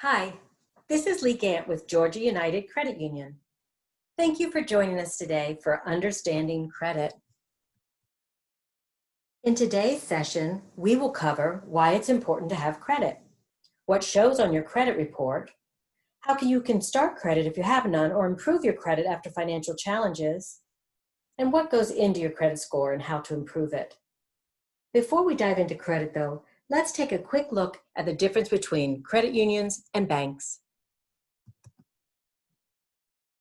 Hi, this is Lee Gant with Georgia United Credit Union. Thank you for joining us today for Understanding Credit. In today's session, we will cover why it's important to have credit, what shows on your credit report, how you can start credit if you have none or improve your credit after financial challenges, and what goes into your credit score and how to improve it. Before we dive into credit though, let's take a quick look at the difference between credit unions and banks.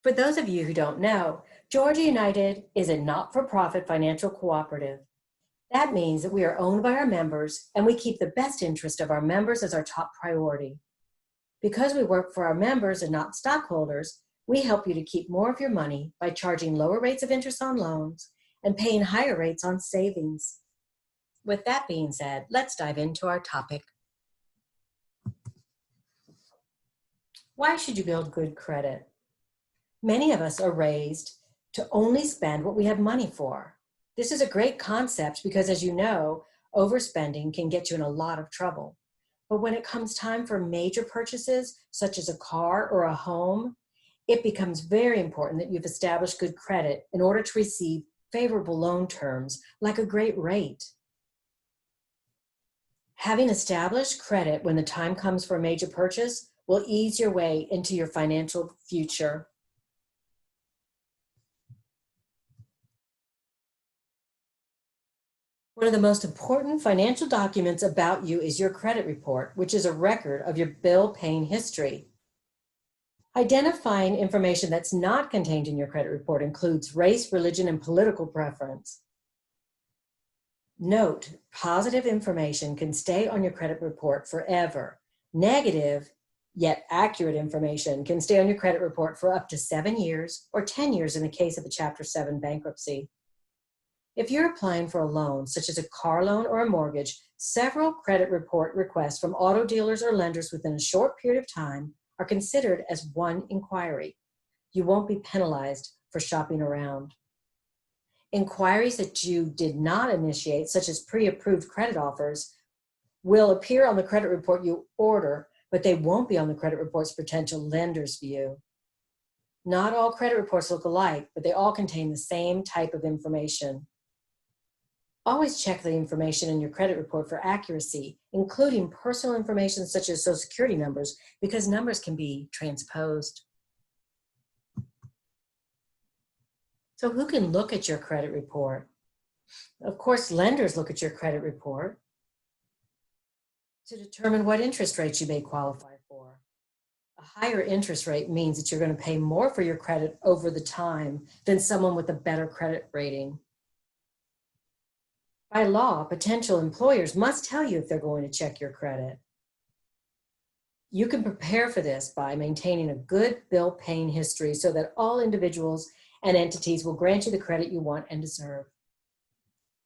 For those of you who don't know, Georgia United is a not-for-profit financial cooperative. That means that we are owned by our members and we keep the best interest of our members as our top priority. Because we work for our members and not stockholders, we help you to keep more of your money by charging lower rates of interest on loans and paying higher rates on savings. With that being said, let's dive into our topic. Why should you build good credit? Many of us are raised to only spend what we have money for. This is a great concept because, as you know, overspending can get you in a lot of trouble. But when it comes time for major purchases, such as a car or a home, it becomes very important that you've established good credit in order to receive favorable loan terms, like a great rate. Having established credit when the time comes for a major purchase will ease your way into your financial future. One of the most important financial documents about you is your credit report, which is a record of your bill paying history. Identifying information that's not contained in your credit report includes race, religion, and political preference. Note, positive information can stay on your credit report forever. Negative, yet accurate information can stay on your credit report for up to 7 years or 10 years in the case of a Chapter 7 bankruptcy. If you're applying for a loan, such as a car loan or a mortgage, several credit report requests from auto dealers or lenders within a short period of time are considered as one inquiry. You won't be penalized for shopping around. Inquiries that you did not initiate, such as pre-approved credit offers, will appear on the credit report you order, but they won't be on the credit report's potential lender's view. Not all credit reports look alike, but they all contain the same type of information. Always check the information in your credit report for accuracy, including personal information such as Social Security numbers, because numbers can be transposed. So who can look at your credit report? Of course, lenders look at your credit report to determine what interest rates you may qualify for. A higher interest rate means that you're going to pay more for your credit over the time than someone with a better credit rating. By law, potential employers must tell you if they're going to check your credit. You can prepare for this by maintaining a good bill paying history so that all individuals and entities will grant you the credit you want and deserve.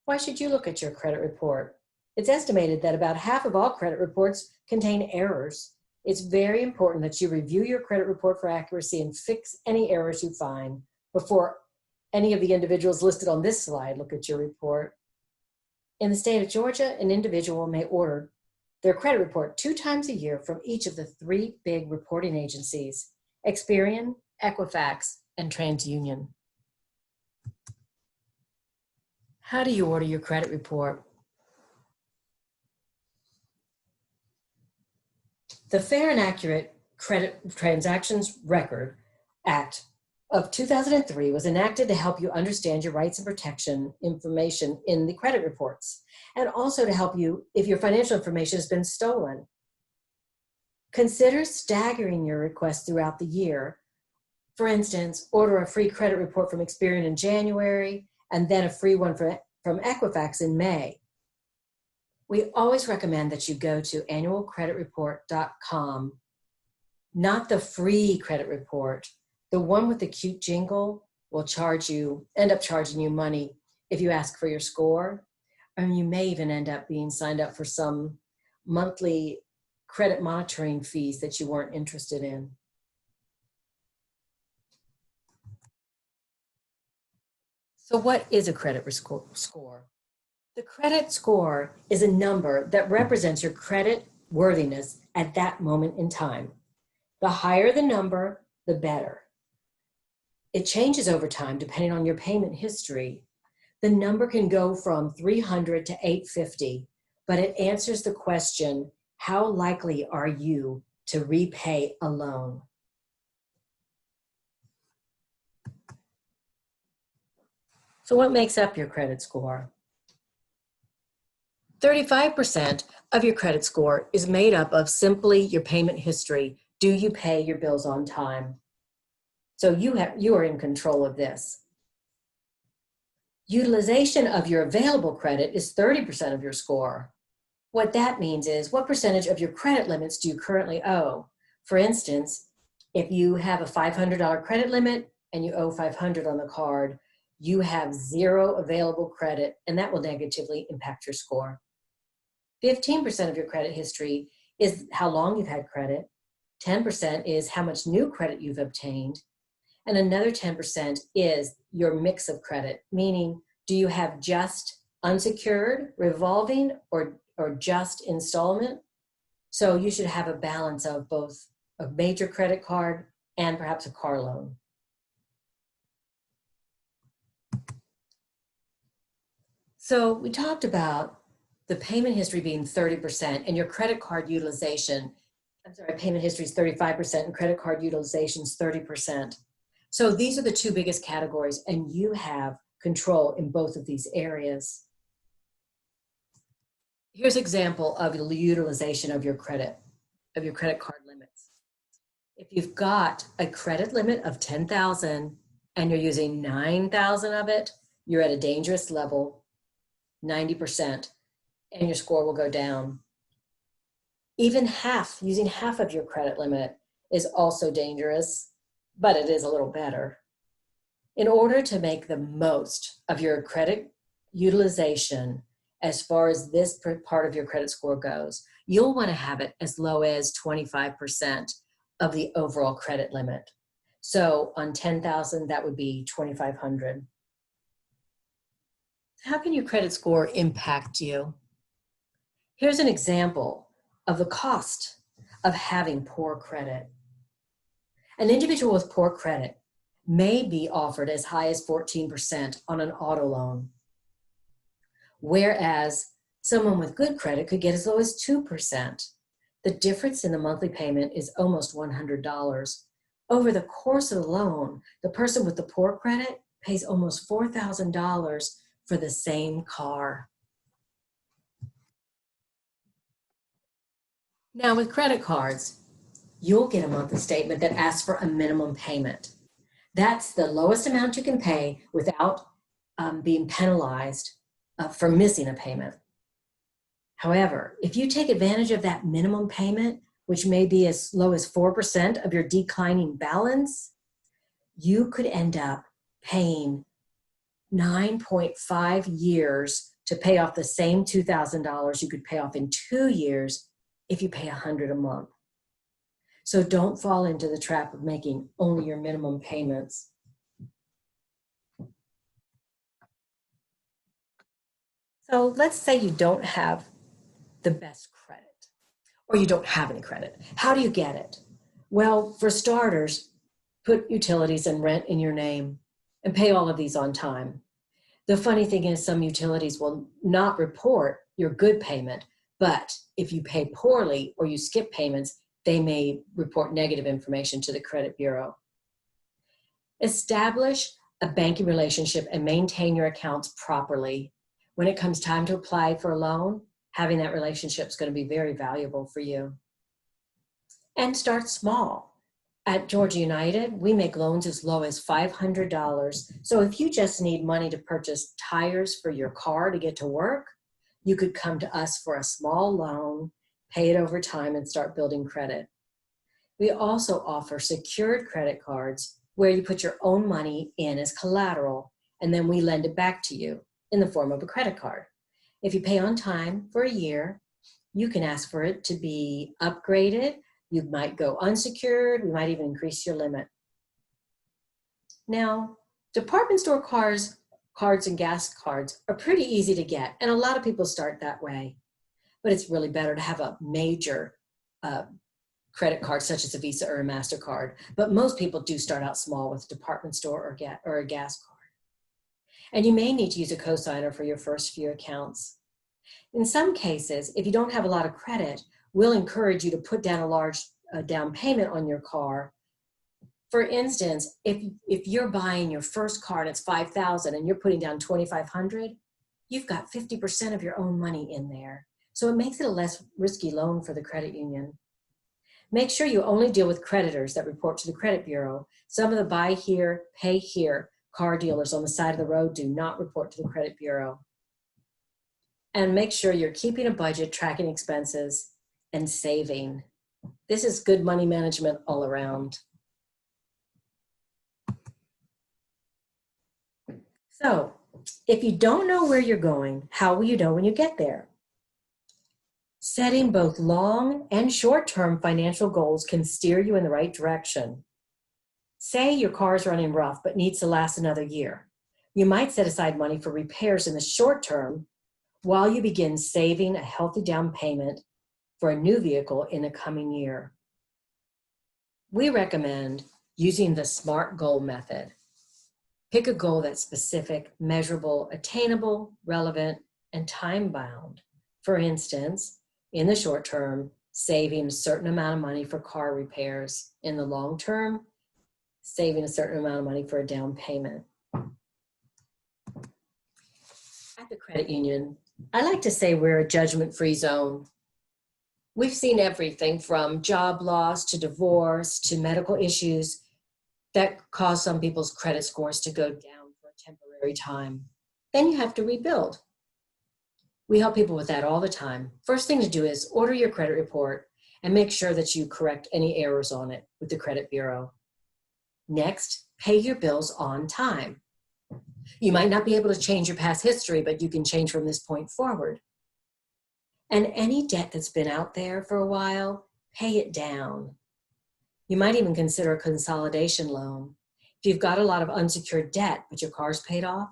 Why should you look at your credit report? It's estimated that about half of all credit reports contain errors. It's very important that you review your credit report for accuracy and fix any errors you find before any of the individuals listed on this slide look at your report. In the state of Georgia, an individual may order their credit report 2 times a year from each of the 3 big reporting agencies, Experian, Equifax, and TransUnion. How do you order your credit report? The Fair and Accurate Credit Transactions Record Act of 2003 was enacted to help you understand your rights and protection information in the credit reports, and also to help you if your financial information has been stolen. Consider staggering your requests throughout the year. For instance, order a free credit report from Experian in January, and then a free one from Equifax in May. We always recommend that you go to annualcreditreport.com, not the free credit report. The one with the cute jingle will end up charging you money if you ask for your score, and you may even end up being signed up for some monthly credit monitoring fees that you weren't interested in. So what is a credit score? The credit score is a number that represents your credit worthiness at that moment in time. The higher the number, the better. It changes over time depending on your payment history. The number can go from 300 to 850, but it answers the question, how likely are you to repay a loan? So what makes up your credit score? 35% of your credit score is made up of simply your payment history. Do you pay your bills on time? So you are in control of this. Utilization of your available credit is 30% of your score. What that means is, what percentage of your credit limits do you currently owe? For instance, if you have a $500 credit limit and you owe $500 on the card, you have 0 available credit, and that will negatively impact your score. 15% of your credit history is how long you've had credit. 10% is how much new credit you've obtained. And another 10% is your mix of credit, meaning do you have just unsecured, revolving, or just installment? So you should have a balance of both a major credit card and perhaps a car loan. So we talked about the payment history being 30% and your credit card utilization. Payment history is 35% and credit card utilization is 30%. So these are the 2 biggest categories, and you have control in both of these areas. Here's an example of the utilization of your credit card limits. If you've got a credit limit of $10,000 and you're using $9,000 of it, you're at a dangerous level, 90%, and your score will go down. Even using half of your credit limit is also dangerous, but it is a little better. In order to make the most of your credit utilization, as far as this part of your credit score goes, you'll want to have it as low as 25% of the overall credit limit. So on 10,000, that would be 2,500. How can your credit score impact you? Here's an example of the cost of having poor credit. An individual with poor credit may be offered as high as 14% on an auto loan, whereas someone with good credit could get as low as 2%. The difference in the monthly payment is almost $100. Over the course of the loan, the person with the poor credit pays almost $4,000 for the same car. Now with credit cards, you'll get a monthly statement that asks for a minimum payment. That's the lowest amount you can pay without being penalized for missing a payment. However, if you take advantage of that minimum payment, which may be as low as 4% of your declining balance, you could end up paying 9.5 years to pay off the same $2,000 you could pay off in 2 years if you pay $100 a month. So don't fall into the trap of making only your minimum payments. So let's say you don't have the best credit, or you don't have any credit. How do you get it? Well, for starters, put utilities and rent in your name and pay all of these on time. The funny thing is, some utilities will not report your good payment, but if you pay poorly or you skip payments, they may report negative information to the credit bureau. Establish a banking relationship and maintain your accounts properly. When it comes time to apply for a loan, having that relationship is going to be very valuable for you. And start small. At Georgia United, we make loans as low as $500. So if you just need money to purchase tires for your car to get to work, you could come to us for a small loan, pay it over time, and start building credit. We also offer secured credit cards where you put your own money in as collateral, and then we lend it back to you in the form of a credit card. If you pay on time for a year, you can ask for it to be upgraded. You might go unsecured. We might even increase your limit. Now, department store cards and gas cards are pretty easy to get, and a lot of people start that way. But it's really better to have a major credit card such as a Visa or a MasterCard, but most people do start out small with a department store or a gas card. And you may need to use a cosigner for your first few accounts. In some cases, if you don't have a lot of credit, we'll encourage you to put down a large down payment on your car. For instance, if you're buying your first car and it's $5,000 and you're putting down $2,500, you've got 50% of your own money in there. So it makes it a less risky loan for the credit union. Make sure you only deal with creditors that report to the credit bureau. Some of the buy here, pay here car dealers on the side of the road do not report to the credit bureau. And make sure you're keeping a budget, tracking expenses, and saving. This is good money management all around. So, if you don't know where you're going, how will you know when you get there? Setting both long and short-term financial goals can steer you in the right direction. Say your car is running rough but needs to last another year. You might set aside money for repairs in the short term while you begin saving a healthy down payment for a new vehicle in the coming year. We recommend using the SMART goal method. Pick a goal that's specific, measurable, attainable, relevant, and time-bound. For instance, in the short term, saving a certain amount of money for car repairs. In the long term, saving a certain amount of money for a down payment. At the credit union, I like to say we're a judgment-free zone. We've seen everything from job loss to divorce to medical issues that cause some people's credit scores to go down for a temporary time. Then you have to rebuild. We help people with that all the time. First thing to do is order your credit report and make sure that you correct any errors on it with the credit bureau. Next, pay your bills on time. You might not be able to change your past history, but you can change from this point forward. And any debt that's been out there for a while, pay it down. You might even consider a consolidation loan. If you've got a lot of unsecured debt, but your car's paid off,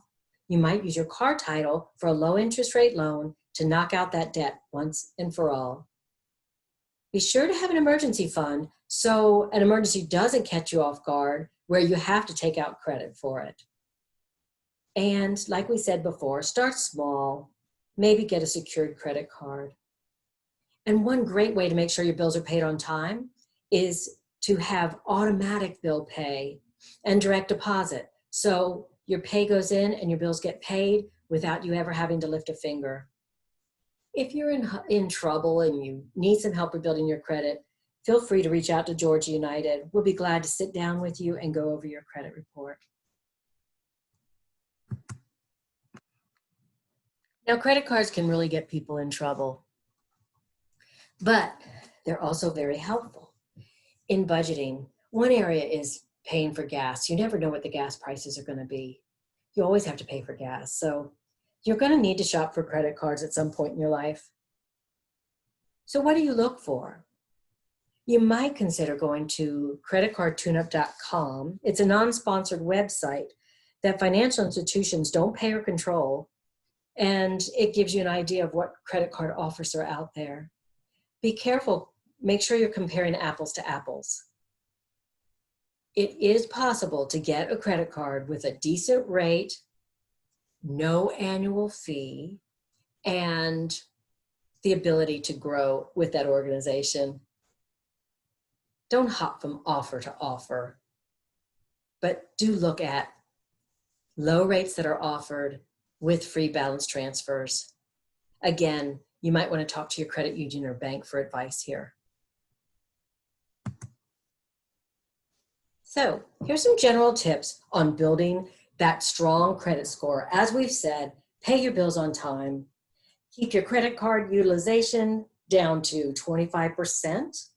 you might use your car title for a low interest rate loan to knock out that debt once and for all. Be sure to have an emergency fund so an emergency doesn't catch you off guard where you have to take out credit for it. And like we said before, start small, maybe get a secured credit card. And one great way to make sure your bills are paid on time is to have automatic bill pay and direct deposit. So your pay goes in and your bills get paid without you ever having to lift a finger. If you're in trouble and you need some help rebuilding your credit, feel free to reach out to Georgia United. We'll be glad to sit down with you and go over your credit report. Now, credit cards can really get people in trouble, but they're also very helpful. In budgeting, one area is paying for gas. You never know what the gas prices are going to be. You always have to pay for gas. So you're going to need to shop for credit cards at some point in your life. So what do you look for? You might consider going to creditcardtuneup.com. It's a non-sponsored website that financial institutions don't pay or control, and it gives you an idea of what credit card offers are out there. Be careful. Make sure you're comparing apples to apples. It is possible to get a credit card with a decent rate, no annual fee, and the ability to grow with that organization. Don't hop from offer to offer, but do look at low rates that are offered with free balance transfers. Again, you might want to talk to your credit union or bank for advice here. So here's some general tips on building that strong credit score. As we've said, pay your bills on time. Keep your credit card utilization down to 25%.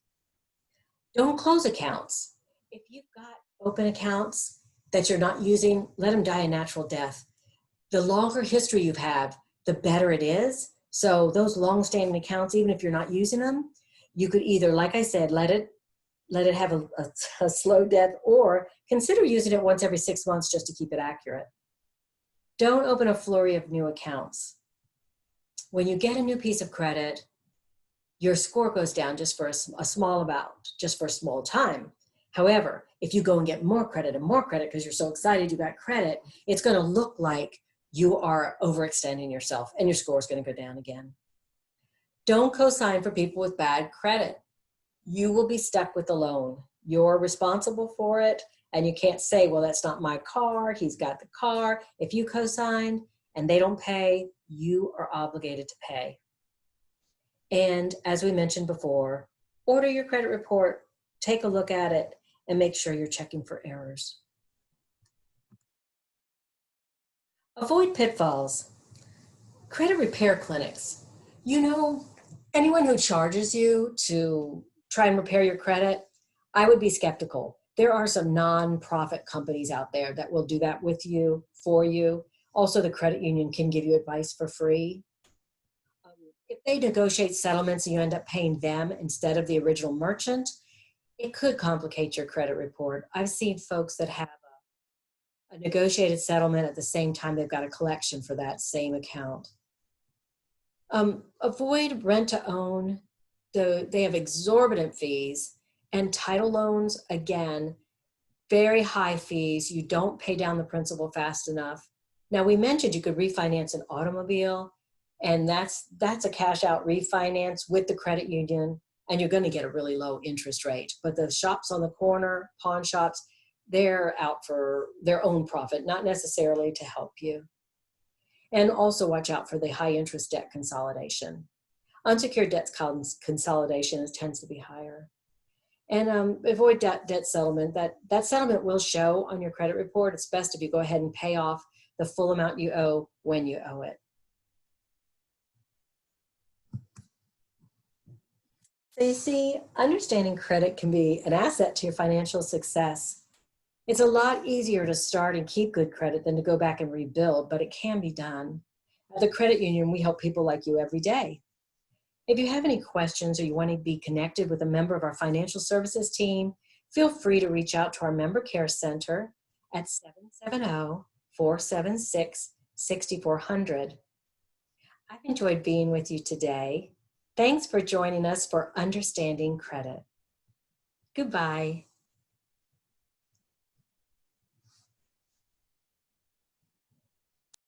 Don't close accounts. If you've got open accounts that you're not using, let them die a natural death. The longer history you have, the better it is. So those long-standing accounts, even if you're not using them, you could either, like I said, let it have a slow death, or consider using it once every 6 months just to keep it accurate. Don't open a flurry of new accounts. When you get a new piece of credit, your score goes down just for a small amount, just for a small time. However, if you go and get more credit and more credit because you're so excited you got credit, it's going to look like you are overextending yourself and your score is going to go down again. Don't co-sign for people with bad credit. You will be stuck with the loan. You're responsible for it, and you can't say, well, that's not my car, he's got the car. If you co-sign and they don't pay, you are obligated to pay. And as we mentioned before, order your credit report, take a look at it, and make sure you're checking for errors. Avoid pitfalls. Credit repair clinics. You know, anyone who charges you to try and repair your credit, I would be skeptical. There are some non-profit companies out there that will do that with you, for you. Also, the credit union can give you advice for free. If they negotiate settlements and you end up paying them instead of the original merchant, it could complicate your credit report. I've seen folks that have a negotiated settlement at the same time they've got a collection for that same account. Avoid rent to own. They have exorbitant fees, and title loans, again, very high fees. You don't pay down the principal fast enough. Now, we mentioned you could refinance an automobile, and that's a cash out refinance with the credit union, and you're going to get a really low interest rate. But the shops on the corner, pawn shops, they're out for their own profit, not necessarily to help you. And also watch out for the high interest debt consolidation. Unsecured debt consolidation tends to be higher. And avoid debt settlement. That settlement will show on your credit report. It's best if you go ahead and pay off the full amount you owe when you owe it. So you see, understanding credit can be an asset to your financial success. It's a lot easier to start and keep good credit than to go back and rebuild, but it can be done. At the credit union, we help people like you every day. If you have any questions or you want to be connected with a member of our financial services team, feel free to reach out to our Member Care Center at 770-476-6400. I've enjoyed being with you today. Thanks for joining us for Understanding Credit. Goodbye.